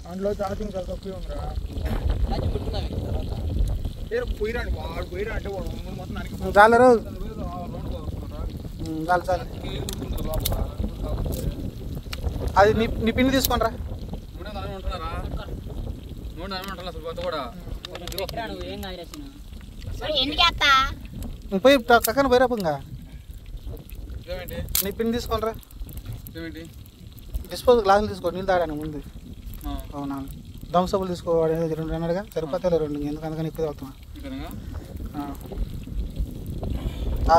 అందులో ఛార్జింగ్ చాలా తక్కువ ఉందిరా. పోయిరాండి వాడు పోయిరా అంటే వాడు మొత్తం దానికి చాలు చాలు చాలు. అది నీ పిన్ని తీసుకోండి రా. పోయి కక్కన పోయిరాపు ఇంకా నీ పిన్ని తీసుకోండి రా. డిస్పోజల్ గ్లాసులు తీసుకో, నీళ్ళు తాగాను ముందు. అవునా, థమ్సప్లు తీసుకో, 2 అన్నాడుగా, సరిపోతే 2 ఎందుకు అందుకని ఎక్కువ తాగుతున్నా.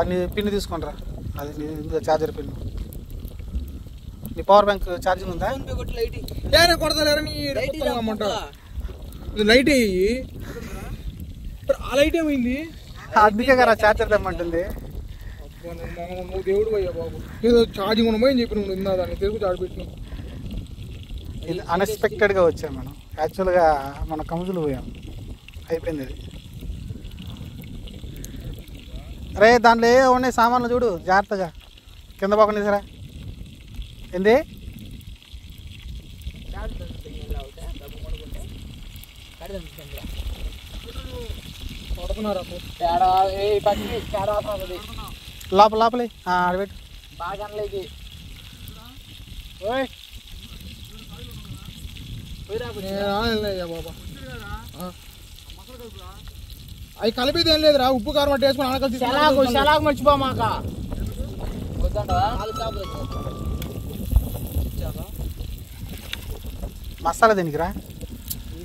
నీ పిన్ని తీసుకోండి రా, అది నీ ఛార్జర్ పిన్. నీ పవర్ బ్యాంక్ ఛార్జింగ్ ఉందా? లైట్ అయ్యి ఆ లైట్ ఏమైంది? అందుకే కదా ఛార్జర్ తెమ్మంటుంది. నువ్వు దేవుడు అయ్యా బాబు, ఏదో ఛార్జింగ్ ఉండమని చెప్పి నువ్వు ఉందా దాన్ని తెలుగు చార్జ్ పెట్టినావు. ఇది అన్ఎక్స్పెక్టెడ్గా వచ్చాం మనం. యాక్చువల్గా మన కముజులు పోయాం, అయిపోయింది ఇది. రే దాంట్లో ఏ ఉన్నాయి సామాన్లు చూడు జాగ్రత్తగా, కింద పోకుండా సరే. ఏంది లోపలే ఆడబెట్టు బాగా. అవి కలిపేది ఏం లేదురా, ఉప్పు కారం అంటే వేసుకుని ఆనకలు మర్చిపోమాక. మసాలా దీనికిరా. ఈ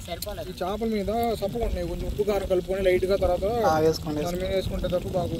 చేపల మీద సప్పుకుంటున్నాయి, కొంచెం ఉప్పు కారం కలుపుకొని లైట్ గా, తర్వాత వేసుకోండి. దాని మీద వేసుకుంటే తప్పు బాగు.